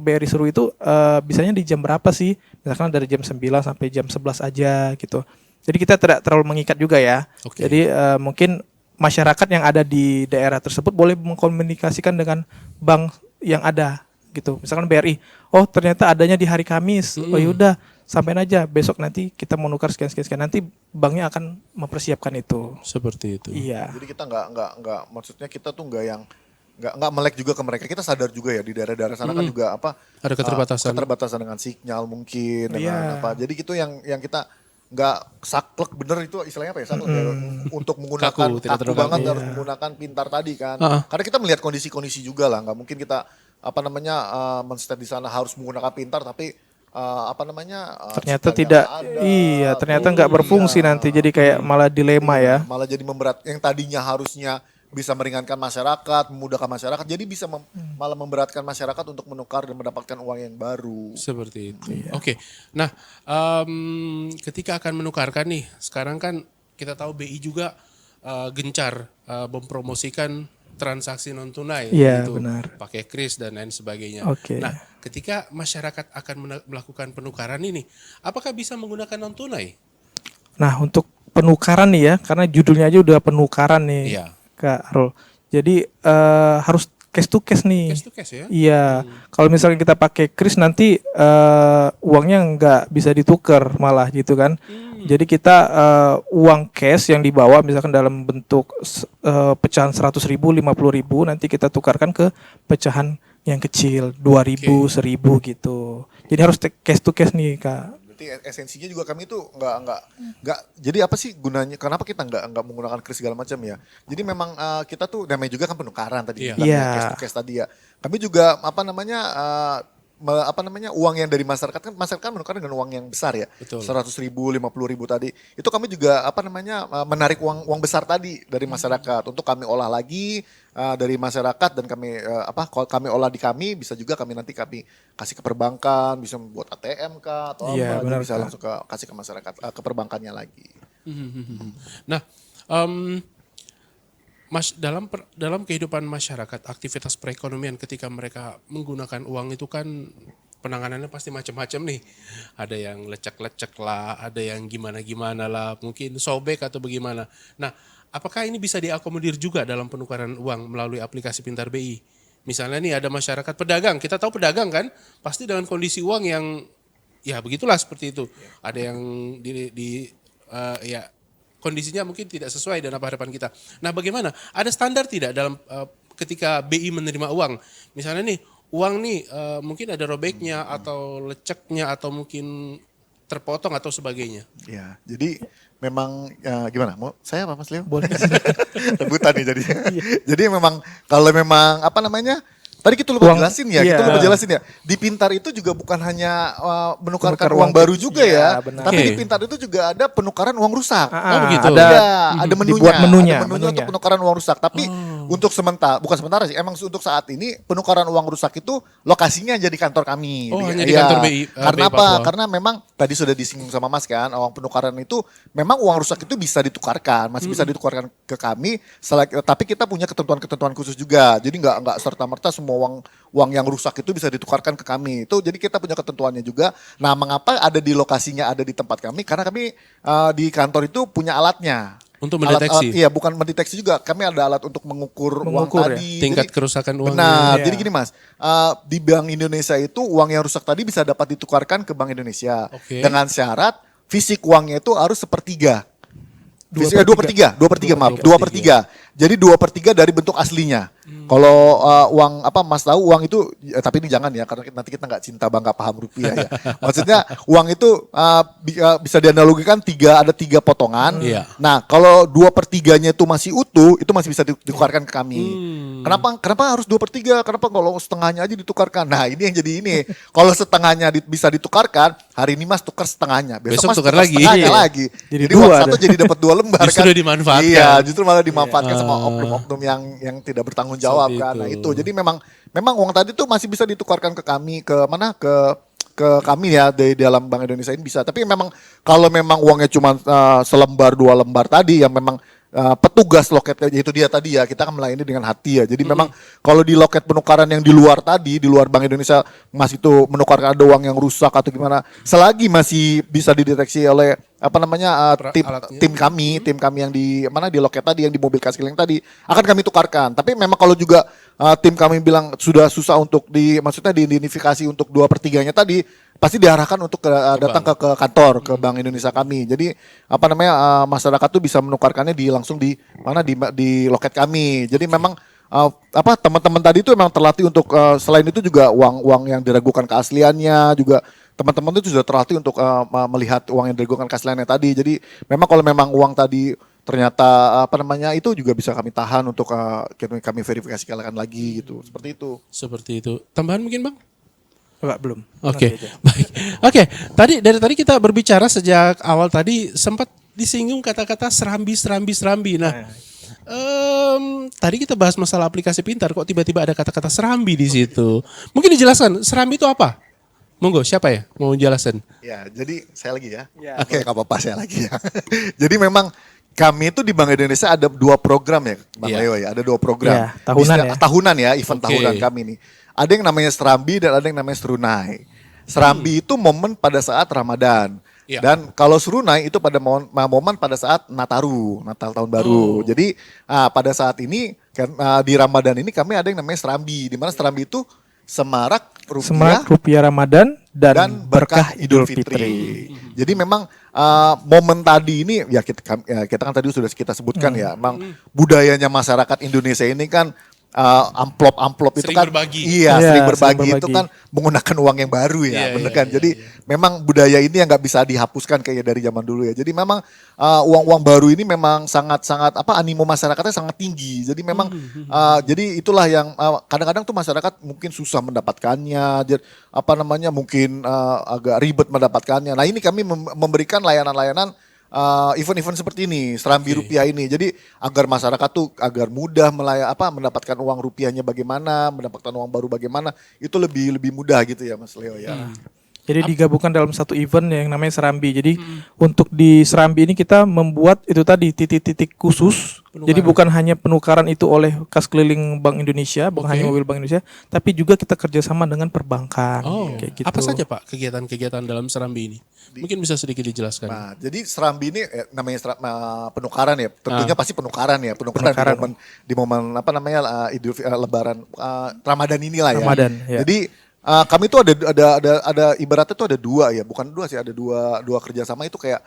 BRI Serui itu bisanya di jam berapa sih? Misalkan dari jam 9 sampai jam 11 aja gitu. Jadi kita tidak terlalu mengikat juga ya. Oke. Jadi mungkin masyarakat yang ada di daerah tersebut boleh mengkomunikasikan dengan bank yang ada gitu. Misalkan BRI, oh ternyata adanya di hari Kamis. Oh yaudah, sampein aja besok nanti kita mau nukar sekian. Nanti banknya akan mempersiapkan itu. Seperti itu. Iya. jadi kita nggak maksudnya kita tuh nggak yang nggak melek juga ke mereka. Kita sadar juga ya di daerah-daerah sana kan juga Ada keterbatasan. keterbatasan dengan signal mungkin dengan Iya. apa. Jadi gitu yang kita nggak saklek bener itu istilahnya apa ya saklek ya untuk menggunakan Kaku, tidak kaku terlalu banget kaku. harus Iya. menggunakan pintar tadi kan. Ah. Karena kita melihat kondisi-kondisi juga lah, nggak mungkin kita men-state di sana harus menggunakan pintar tapi Ternyata signalnya tidak, nggak ada. iya ternyata Tuh, nggak berfungsi iya. nanti. Jadi kayak malah dilema ya. Malah jadi yang tadinya harusnya bisa meringankan masyarakat, memudahkan masyarakat, jadi bisa malah memberatkan masyarakat untuk menukar dan mendapatkan uang yang baru. Seperti itu. Oke. Nah, ketika akan menukarkan nih, sekarang kan kita tahu BI juga gencar mempromosikan transaksi non tunai, Iya, gitu, benar. pakai kris dan lain sebagainya. Oke. Nah, ketika masyarakat akan melakukan penukaran ini, apakah bisa menggunakan non tunai? Nah, untuk penukaran nih ya, karena judulnya aja udah penukaran nih, Iya. Kak Rol. Jadi harus case to case nih. Cash to cash ya? Iya. Kalau misalnya kita pakai kris nanti uangnya nggak bisa ditukar malah gitu kan. Jadi kita uang cash yang dibawa misalkan dalam bentuk pecahan 100.000, 50.000 nanti kita tukarkan ke pecahan yang kecil 2.000, 1.000 gitu. Jadi harus case to case nih Kak. Berarti esensinya juga kami tuh nggak. Jadi apa sih gunanya? Kenapa kita nggak menggunakan kris segala macam ya? Jadi memang kita tuh namanya juga kan penukaran tadi, Iya. bukan Iya. case to case tadi ya. Kami juga uang yang dari masyarakat kan masyarakat menukar dengan uang yang besar ya. Betul. 100.000, 50.000 tadi. Itu kami juga menarik uang besar tadi dari masyarakat untuk kami olah lagi dari masyarakat dan kalau kami olah di kami bisa juga kami kasih ke perbankan, bisa membuat ATM kah atau Iya, apa, benar, jadi bisa Kak. langsung kasih ke masyarakat ke perbankannya lagi. Nah, dalam kehidupan masyarakat, aktivitas perekonomian ketika mereka menggunakan uang itu kan penanganannya pasti macam-macam nih. Ada yang lecek-lecek lah, ada yang gimana-gimana lah, mungkin sobek atau bagaimana. Nah, apakah ini bisa diakomodir juga dalam penukaran uang melalui aplikasi Pintar BI? Misalnya nih ada masyarakat pedagang, kita tahu pedagang kan pasti dengan kondisi uang yang ya begitulah seperti itu. Ada yang ya kondisinya mungkin tidak sesuai dengan harapan kita. Nah, bagaimana? Ada standar tidak dalam ketika BI menerima uang? Misalnya nih, uang nih mungkin ada robeknya atau leceknya atau mungkin terpotong atau sebagainya. Ya, jadi memang gimana? Mau saya apa Mas Leo? Boleh. Rebutan nih jadinya. Jadi memang kalau memang tadi kita lupa Uang, jelasin ya, iya. kita lupa jelasin ya. Di Pintar itu juga bukan hanya menukarkan Menukar uang uang baru kecil. juga ya, Iya, benar. tapi Oke. di Pintar itu juga ada penukaran uang rusak. begitu. Ada, Ada menunya, dibuat menunya, ada menunya untuk penukaran uang rusak. Tapi untuk sementara, bukan sementara sih, emang untuk saat ini penukaran uang rusak itu lokasinya jadi kantor kami. Oh, hanya di Iya. kantor BI, Karena BI apa? Papua. Karena memang tadi sudah disinggung sama Mas kan, uang penukaran itu memang uang rusak itu bisa ditukarkan, masih bisa ditukarkan ke kami. Tapi kita punya ketentuan-ketentuan khusus juga. Jadi nggak serta-merta semua uang yang rusak itu bisa ditukarkan ke kami. Itu jadi kita punya ketentuannya juga. Nah, mengapa ada di lokasinya, ada di tempat kami? Karena kami di kantor itu punya alatnya. Untuk mendeteksi. Iya, bukan mendeteksi juga. Kami ada alat untuk mengukur uang Mengukur ya? tadi. Tingkat Jadi- kerusakan uangnya. Benar. Iya. Jadi gini Mas, di Bank Indonesia itu uang yang rusak tadi bisa dapat ditukarkan ke Bank Indonesia. Oke. Dengan syarat fisik uangnya itu harus sepertiga. Dua Fisik, per tiga. dua per tiga, maaf, Dua 2 per per 3. Jadi 2 per 3 dari bentuk aslinya. Kalau uang apa Mas tahu uang itu, tapi ini jangan ya karena nanti kita nggak cinta bangga paham rupiah ya. Maksudnya uang itu bisa dianalogikan ada tiga potongan. Iya. Nah kalau 2 per 3-nya itu masih utuh, itu masih bisa ditukarkan ke kami. Kenapa harus 2 per 3? Kenapa kalau setengahnya aja ditukarkan? Nah ini yang jadi ini. Kalau setengahnya bisa ditukarkan, hari ini Mas tukar setengahnya. Besok Mas tukar tukar lagi. setengahnya Iya. lagi. Jadi Jadi dua uang satu ada. jadi dapat 2 lembar Justru kan. dimanfaatkan. Iya, justru malah dimanfaatkan sama oknum-oknum yang tidak bertanggung jawab Seperti kan. Nah itu. itu. Jadi memang uang tadi tuh masih bisa ditukarkan ke kami, ke mana, ke kami ya di dalam Bank Indonesia ini bisa. Tapi memang kalau memang uangnya cuma selembar 2 lembar tadi yang memang petugas loketnya itu dia tadi ya, kita akan melayani dengan hati ya. Jadi memang kalau di loket penukaran yang di luar tadi, di luar Bank Indonesia masih itu menukarkan ada uang yang rusak atau gimana, selagi masih bisa dideteksi oleh apa namanya Alatnya. tim kami yang di mana di loket tadi yang di mobil kas keliling tadi akan kami tukarkan. Tapi memang kalau juga tim kami bilang sudah susah untuk maksudnya diidentifikasi untuk 2 per 3-nya tadi, pasti diarahkan untuk datang ke kantor ke Bank Indonesia kami. Jadi apa namanya masyarakat tuh bisa menukarkannya langsung di mana di loket kami. Jadi memang teman-teman tadi itu memang terlatih untuk selain itu juga uang yang diragukan keasliannya juga teman-teman itu sudah terlatih untuk melihat uang yang diragukan keasliannya tadi. Jadi memang kalau memang uang tadi ternyata apa namanya itu juga bisa kami tahan untuk kami verifikasikan lagi gitu. Seperti itu. Seperti itu. Tambahan mungkin Bang? Enggak, belum. Oke, Nanti aja. baik. Oke, dari tadi kita berbicara sejak awal tadi sempat disinggung kata-kata serambi. Nah, tadi kita bahas masalah aplikasi pintar, kok tiba-tiba ada kata-kata serambi di situ. Mungkin dijelaskan, serambi itu apa? Monggo, siapa ya mau jelasin? Ya, jadi saya lagi ya. Ya, Oke, nggak apa-apa saya lagi ya. Jadi memang kami itu di Bank Indonesia ada 2 program ya, Bang Iya. Leo ya. Ada 2 program. Iya, tahunan ya. Tahunan ya, event Oke. tahunan kami nih. Ada yang namanya Serambi dan ada yang namanya Serunai. Serambi itu momen pada saat Ramadan. Iya. Dan kalau Serunai itu pada momen pada saat Nataru, Natal tahun baru. Jadi pada saat ini kan, di Ramadan ini kami ada yang namanya Serambi. Di mana Serambi itu semarak Semarak rupiah rupiah Ramadan dan dan berkah Idul Fitri. Jadi memang momen tadi ini ya kita kan tadi sudah kita sebutkan ya, memang budayanya masyarakat Indonesia ini kan amplop itu Sering kan berbagi. Iya, iya sering sering berbagi itu berbagi. kan menggunakan uang yang baru ya, Iya, bener iya, kan. iya, Jadi memang budaya ini yang nggak bisa dihapuskan kayak dari zaman dulu ya. Jadi memang uang-uang baru ini memang sangat-sangat animo masyarakatnya sangat tinggi. Jadi memang jadi itulah yang kadang-kadang tuh masyarakat mungkin susah mendapatkannya, mungkin agak ribet mendapatkannya. Nah ini kami memberikan layanan-layanan event-event seperti ini, Serambi Rupiah ini. Jadi agar masyarakat tuh agar mudah mendapatkan uang rupiahnya bagaimana, mendapatkan uang baru bagaimana, itu lebih mudah gitu ya Mas Leo ya. Jadi digabungkan dalam satu event yang namanya Serambi. Jadi untuk di Serambi ini kita membuat itu tadi titik-titik khusus. Jadi bukan hanya penukaran itu oleh kas keliling Bank Indonesia, bukan hanya mobil Bank Indonesia, tapi juga kita kerjasama dengan perbankan. Oh, kayak gitu. apa saja Pak kegiatan-kegiatan dalam Serambi ini? Mungkin bisa sedikit dijelaskan. Nah, jadi Serambi ini namanya penukaran ya. Tentunya pasti penukaran ya, penukaran. Di momen Idul Lebaran Ramadan inilah ya. Ramadan, ya. Jadi kami tuh ada ibaratnya tuh ada 2 ya, bukan 2 sih, ada dua kerjasama itu kayak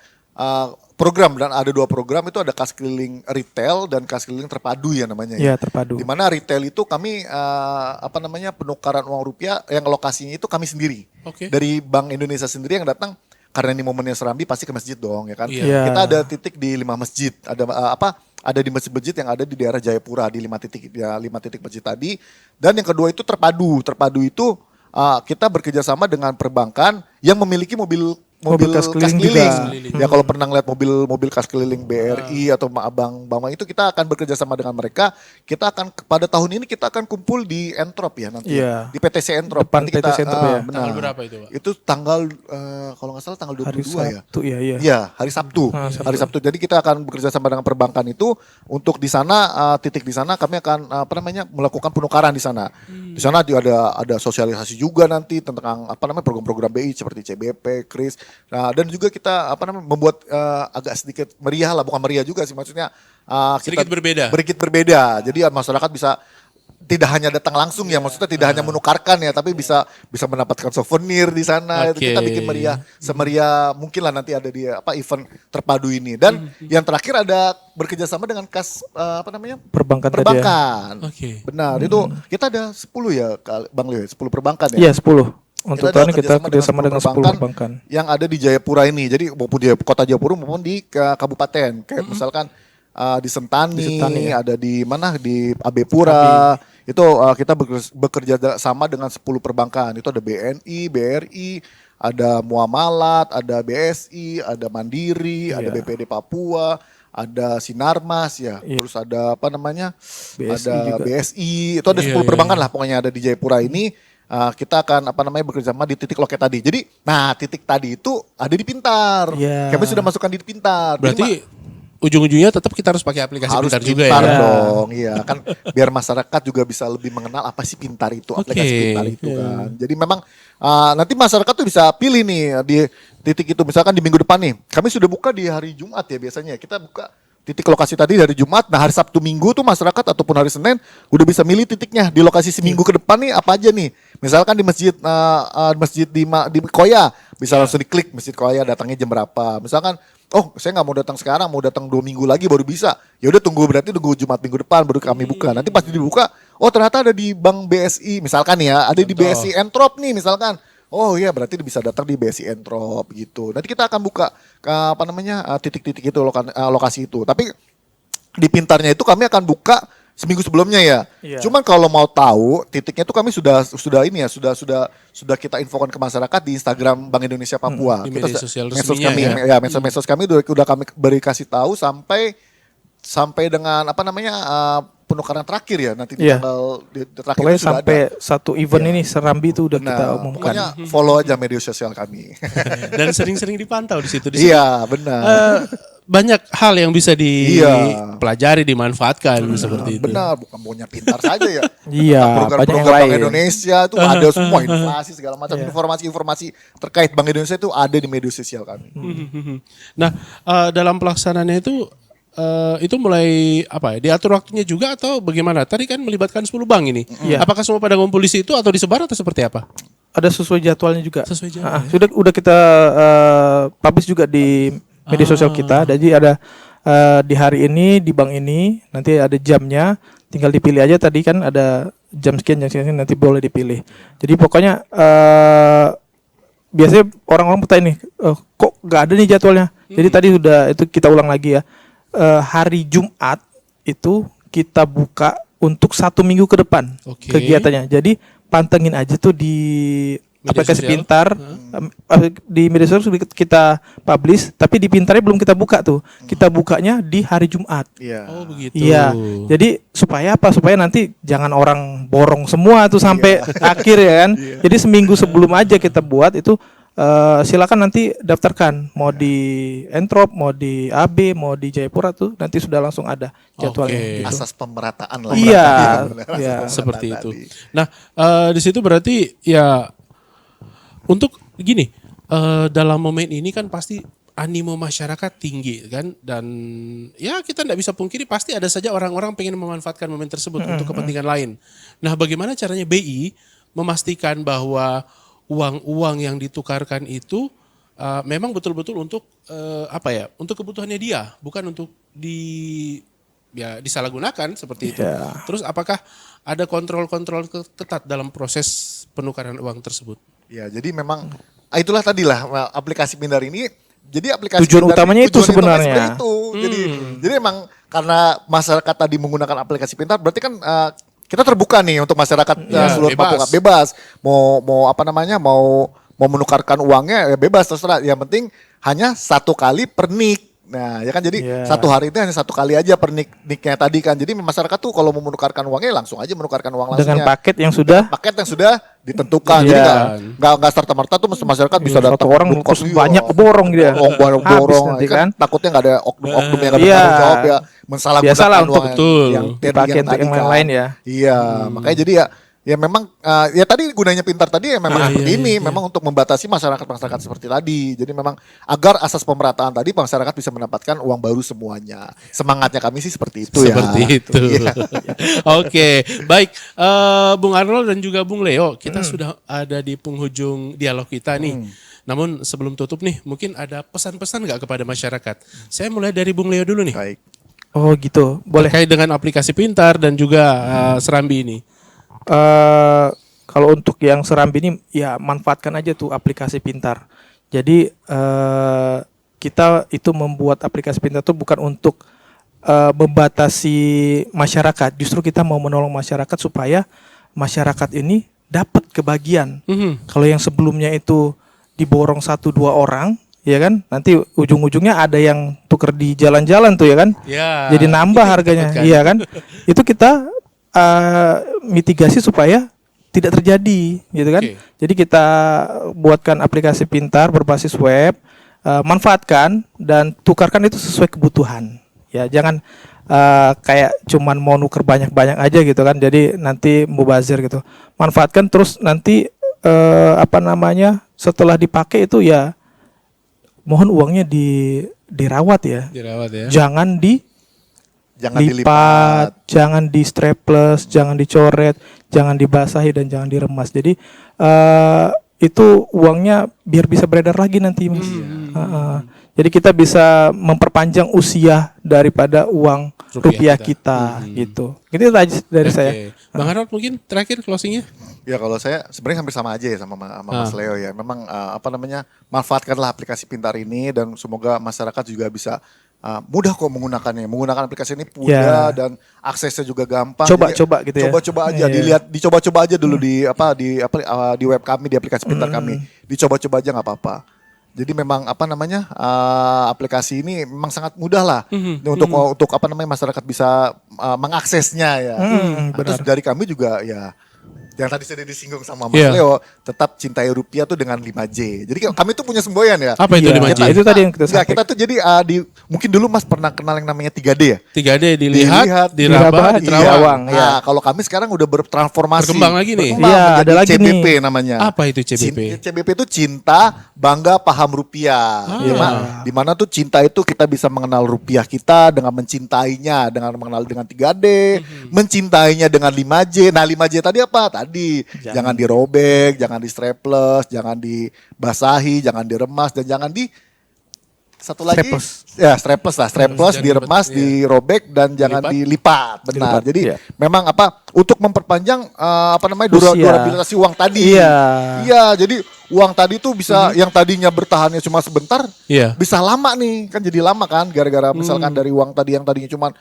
program, dan ada 2 program itu ada kas keliling retail dan kas keliling terpadu ya namanya Iya, terpadu. Di mana retail itu kami penukaran uang rupiah yang lokasinya itu kami sendiri. Oke. Dari Bank Indonesia sendiri yang datang karena ini momennya Serambi pasti ke masjid dong ya kan. Iya. Kita ada titik di 5 masjid, ada ada di masjid-masjid yang ada di daerah Jayapura di 5 titik ya, 5 titik masjid tadi. Dan yang kedua itu terpadu. Terpadu itu kita bekerja sama dengan perbankan yang memiliki mobil Mobil kas keliling juga. Ya kalau pernah lihat mobil kas keliling BRI atau Abang Bama itu kita akan bekerja sama dengan mereka. Kita akan pada tahun ini kita akan kumpul di Entrop ya nanti. Iya. Di PTC Entrop. Depan Nanti kita, PTC Entrop ya. benar. Tanggal berapa itu, Pak? Itu tanggal kalau nggak salah tanggal 22 Hari ya. Sabtu ya, iya. Iya, hari Sabtu. Sabtu. Hari Sabtu. Jadi kita akan bekerja sama dengan perbankan itu untuk di sana titik di sana kami akan melakukan penukaran di sana. Di sana ada sosialisasi juga nanti tentang program-program BI seperti CBP, KRIS. Nah, dan juga kita membuat agak sedikit meriah lah, bukan meriah juga sih maksudnya Sedikit berbeda. Sedikit berbeda. Jadi masyarakat bisa tidak hanya datang langsung ya, maksudnya tidak hanya menukarkan ya, tapi bisa mendapatkan souvenir di sana. Oke. Kita bikin meriah, semeriah mungkin lah nanti ada di event terpadu ini. Dan yang terakhir ada bekerja sama dengan kas Perbankan tadi ya. perbankan. Oke. Benar, itu kita ada 10 ya Bang Leo, 10 perbankan ya. Iya 10. Untuk tahun ini kita kerjasama dengan 10 perbankan perbankan. yang ada di Jayapura ini. Jadi maupun di kota Jayapura maupun di kabupaten. Kayak misalkan di Sentani, ada di mana di Abepura. Itu kita bekerja sama dengan 10 perbankan. Itu ada BNI, BRI, ada Muamalat, ada BSI, ada Mandiri, ada BPD Papua, ada Sinarmas ya. Terus ada BSI ada juga. BSI. Itu ada 10 perbankan lah pokoknya ada di Jayapura ini. Kita akan bekerja sama di titik loket tadi. Jadi, titik tadi itu ada di Pintar. Iya. Kami sudah masukkan di Pintar. Berarti ujung-ujungnya tetap kita harus pakai aplikasi harus Pintar juga Pintar ya. dong, iya kan biar masyarakat juga bisa lebih mengenal apa sih Pintar itu, aplikasi Oke. Pintar itu kan. Jadi memang nanti masyarakat tuh bisa pilih nih di titik itu. Misalkan di minggu depan nih, kami sudah buka di hari Jumat ya biasanya. Kita buka titik lokasi tadi dari Jumat. Nah hari Sabtu Minggu tuh masyarakat ataupun hari Senin udah bisa milih titiknya di lokasi seminggu ke depan nih apa aja nih. Misalkan di masjid di Koya bisa langsung diklik masjid Koya datangnya jam berapa. Misalkan saya nggak mau datang sekarang, mau datang 2 minggu lagi baru bisa. Ya udah tunggu Jumat minggu depan baru kami buka. Nanti pas dibuka, ternyata ada di Bank BSI misalkan ya, ada di BSI Entrop nih misalkan. Oh iya berarti bisa datang di BSI Entrop gitu. Nanti kita akan buka titik-titik itu lokasi itu. Tapi di Pintarnya itu kami akan buka seminggu sebelumnya ya. Iya. Cuman kalau mau tahu titiknya itu kami sudah kita infokan ke masyarakat di Instagram Bank Indonesia Papua. Di media sosial medsos resminya kami ya. medsos kami udah kami beri kasih tahu sampai dengan penukaran terakhir ya nanti di Iya. tanggal terakhir Pokoknya itu sudah sampai ada. satu event ini Serambi itu udah kita Nah, umumkan. pokoknya follow aja media sosial kami. Dan sering-sering dipantau di situ. Di situ, Iya, benar. banyak hal yang bisa Iya. dipelajari, dimanfaatkan seperti itu. Benar, bukan maunya Pintar saja ya. Iya, banyak yang Program-program Bank lain. Indonesia itu ada semua inflasi segala macam informasi-informasi terkait Bank Indonesia itu ada di media sosial kami. Nah, dalam pelaksanaannya itu mulai diatur waktunya juga atau bagaimana? Tadi kan melibatkan 10 bank ini. Iya. Apakah semua pada ngumpul di situ atau disebar atau seperti apa? Ada sesuai jadwalnya juga. Sesuai jadwal, Sudah kita publish juga di media sosial kita. Jadi ada di hari ini di bank ini nanti ada jamnya, tinggal dipilih aja. Tadi kan ada jam sekian nanti boleh dipilih. Jadi pokoknya biasanya orang-orang bertanya nih, kok nggak ada nih jadwalnya. Jadi tadi sudah itu kita ulang lagi ya. Hari Jumat itu kita buka untuk 1 minggu ke depan Oke. kegiatannya. Jadi pantengin aja tuh di Media aplikasi sosial. Pintar. Di media sosial sudah kita publish, tapi di Pintarnya belum kita buka tuh. Kita bukanya di hari Jumat. Iya. Oh begitu. Iya. Jadi supaya apa? Supaya nanti jangan orang borong semua tuh sampai akhir ya kan. Jadi seminggu sebelum aja kita buat itu. Silakan nanti daftarkan mau di Entrop, mau di AB, mau di Jayapura tuh nanti sudah langsung ada jadwalnya. Oke. Gitu. Asas pemerataan lah. Iya, benar. iya. Asas Seperti pemerataan itu. tadi. Nah, di situ berarti ya untuk gini, dalam momen ini kan pasti animo masyarakat tinggi kan, dan ya kita tidak bisa pungkiri pasti ada saja orang-orang pengen memanfaatkan momen tersebut untuk kepentingan lain. Nah, bagaimana caranya BI memastikan bahwa uang-uang yang ditukarkan itu memang betul-betul untuk untuk kebutuhannya dia, bukan untuk disalahgunakan seperti itu. Iya. Terus apakah ada kontrol-kontrol ketat dalam proses penukaran uang tersebut? Ya, jadi memang itulah tadilah aplikasi Pindar ini. Jadi aplikasi Tujuan Pindar utamanya ini, itu tujuan utamanya sebenarnya. seperti itu. Jadi emang karena masyarakat tadi menggunakan aplikasi Pintar, berarti kan kita terbuka nih untuk masyarakat seluruh bebas. Papua, bebas. Mau apa namanya, mau menukarkan uangnya ya bebas, terserah. Yang penting hanya 1 kali per nik. Nah, ya kan, jadi Iya. 1 hari itu hanya 1 kali aja per niknya tadi kan. Jadi masyarakat tuh kalau mau menukarkan uangnya langsung aja menukarkan uang langsungnya. Dengan paket yang sudah Paket yang sudah ditentukan. Jadi Iya. nggak serta merta tuh masyarakat bisa satu datang orang buka, terus banyak borong gitu ya. borong Habis nanti kan. takutnya nggak ada oknum yang nggak Iya. bertanggung jawab ya, mensalahgunakan Biasalah untuk uang betul. dipakai untuk yang kan. lain-lain ya. Iya, makanya jadi ya memang ya tadi gunanya Pintar tadi ya memang seperti ini, memang untuk membatasi masyarakat seperti tadi. Jadi memang agar asas pemerataan tadi masyarakat bisa mendapatkan uang baru semuanya. Semangatnya kami sih seperti itu ya. Seperti itu. Iya. Oke, baik. Bung Arnold dan juga Bung Leo, kita sudah ada di penghujung dialog kita nih. Namun sebelum tutup nih, mungkin ada pesan-pesan nggak kepada masyarakat? Saya mulai dari Bung Leo dulu nih. Baik. Oh gitu, boleh. Terkait dengan aplikasi Pintar dan juga Serambi ini. Kalau untuk yang Serambi ini ya manfaatkan aja tuh aplikasi Pintar. Jadi kita itu membuat aplikasi Pintar itu bukan untuk membatasi masyarakat. Justru kita mau menolong masyarakat supaya masyarakat ini dapat kebagian. Kalau yang sebelumnya itu diborong 1-2 orang, ya kan? Nanti ujung-ujungnya ada yang tuker di jalan-jalan tuh ya kan? Ya, Jadi nambah itu harganya, dapatkan. iya kan? Itu kita mitigasi supaya tidak terjadi, gitu kan? Oke. Jadi kita buatkan aplikasi Pintar berbasis web, manfaatkan dan tukarkan itu sesuai kebutuhan. Ya, jangan kayak cuman mau nuker banyak-banyak aja gitu kan. Jadi nanti mubazir gitu. Manfaatkan terus nanti setelah dipakai itu ya mohon uangnya dirawat ya. Dirawat ya. Jangan Jangan dilipat, dilipat. jangan di strapless, jangan dicoret, jangan dibasahi dan jangan diremas. Jadi itu uangnya biar bisa beredar lagi nanti, Mas. Jadi kita bisa memperpanjang usia daripada uang rupiah kita, gitu. Itu aja dari saya. Oke. Bang Arnold mungkin terakhir closingnya. Ya kalau saya sebenarnya hampir sama aja ya sama Mas Leo ya. Memang manfaatkanlah aplikasi Pintar ini dan semoga masyarakat juga bisa mudah kok menggunakannya. Menggunakan aplikasi ini mudah dan aksesnya juga gampang. Coba-coba gitu ya. Coba-coba aja, Iya. dicoba-coba aja dulu di web kami, di aplikasi Pintar kami. Dicoba-coba aja nggak apa-apa. Jadi memang aplikasi ini memang sangat mudah lah untuk masyarakat bisa mengaksesnya ya. Terus dari kami juga ya yang tadi sudah disinggung sama Mas Iya. Leo, tetap cintai rupiah tuh dengan 5J. Jadi kami tuh punya semboyan ya. Apa itu Iya, 5J? itu tadi yang kita Enggak, sampaikan. kita tuh jadi mungkin dulu Mas pernah kenal yang namanya 3D ya? 3D dilihat, diraba, diraba, diterawang. diterawang. Nah, kalau kami sekarang udah bertransformasi. Berkembang lagi nih. Berkembang Iya, menjadi ada lagi CBP nih. namanya. Apa itu CBP? CBP itu cinta, bangga, paham rupiah. Di mana tuh cinta itu kita bisa mengenal rupiah kita dengan mencintainya, dengan mengenal dengan 3D, mencintainya dengan 5J. Nah, 5J tadi apa? Tadi jangan dirobek, jangan di strapless, jangan dibasahi, jangan diremas dan jangan di satu lagi Strapless. ya strapless, Jangan diremas, iya. dirobek dan jangan dilipat. Benar. Dilipat, Jadi iya. memang untuk memperpanjang Usia. durabilitas uang tadi. Iya. Iya, jadi uang tadi tuh bisa yang tadinya bertahannya cuma sebentar, Iya. bisa lama nih. Kan jadi lama kan gara-gara misalkan dari uang tadi yang tadinya cuma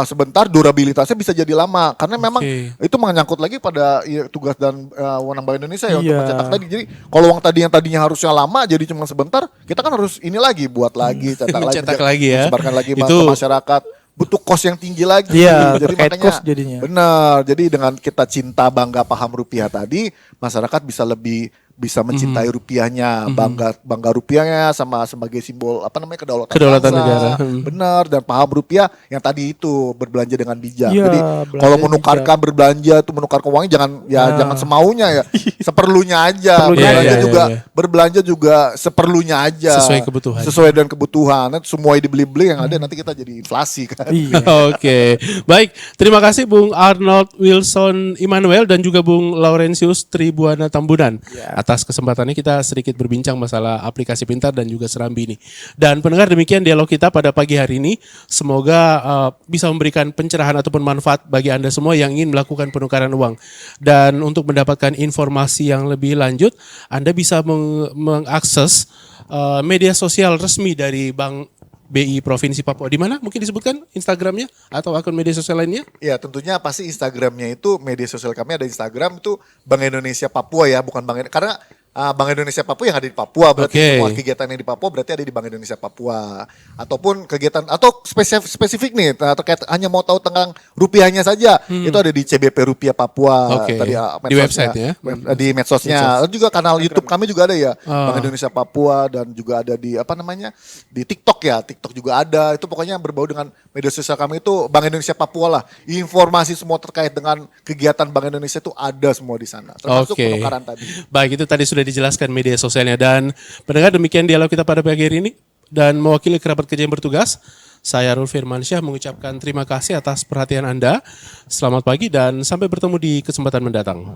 sebentar, durabilitasnya bisa jadi lama karena memang itu menyangkut lagi pada tugas dan wewenang Bank Indonesia ya untuk Iya. mencetak tadi. Jadi kalau uang tadi yang tadinya harusnya lama jadi cuma sebentar, kita kan harus ini lagi buat lagi cetak lagi, Cetak lagi ya. sebarkan lagi Itu- ke masyarakat. Butuh kos yang tinggi lagi. Iya, Jadi terkait makanya kos jadinya. benar. Jadi dengan kita cinta, bangga, paham rupiah tadi, masyarakat bisa mencintai rupiahnya, bangga rupiahnya sama sebagai simbol kedaulatan Kedaulatan bangsa. negara. Benar, dan paham rupiah yang tadi itu berbelanja dengan bijak. Iya, Jadi belanja kalau menukarkan berbelanja itu menukarkan uangnya jangan semaunya ya, seperlunya aja. Seperlunya aja. Berbelanja juga seperlunya aja. Sesuai kebutuhan. Sesuai dengan kebutuhan. Nanti semuanya dibeli-beli yang ada nanti kita jadi inflasi kan. Iya. Oke, baik. Terima kasih Bung Arnold Wilson Immanuel dan juga Bung Laurentius Tribuana Tambunan atas atas kesempatannya kita sedikit berbincang masalah aplikasi pintar dan juga Serambi ini. Dan pendengar, demikian dialog kita pada pagi hari ini. Semoga bisa memberikan pencerahan ataupun manfaat bagi Anda semua yang ingin melakukan penukaran uang. Dan untuk mendapatkan informasi yang lebih lanjut, Anda bisa mengakses media sosial resmi dari Bank BI Provinsi Papua. Di mana? Mungkin disebutkan Instagramnya atau akun media sosial lainnya? Ya tentunya pasti Instagramnya itu, media sosial kami ada Instagram itu Bank Indonesia Papua ya, bukan karena Bank Indonesia Papua yang ada di Papua, berarti semua kegiatan yang di Papua berarti ada di Bank Indonesia Papua. Ataupun kegiatan atau spesifik nih terkait hanya mau tahu tentang rupiahnya saja, itu ada di CBP Rupiah Papua. Tadi di website ya, di medsosnya. Lalu juga kanal YouTube kami juga ada ya, Bank Indonesia Papua, dan juga ada di di TikTok ya, TikTok juga ada. Itu pokoknya berbau dengan media sosial kami itu Bank Indonesia Papua lah. Informasi semua terkait dengan kegiatan Bank Indonesia itu ada semua di sana, termasuk penukaran tadi. Baik, itu tadi sudah dijelaskan media sosialnya. Dan pendengar, demikian dialog kita pada pagi hari ini. Dan mewakili kerabat kerja yang bertugas, saya Rul Firmansyah mengucapkan terima kasih atas perhatian Anda. Selamat pagi dan sampai bertemu di kesempatan mendatang.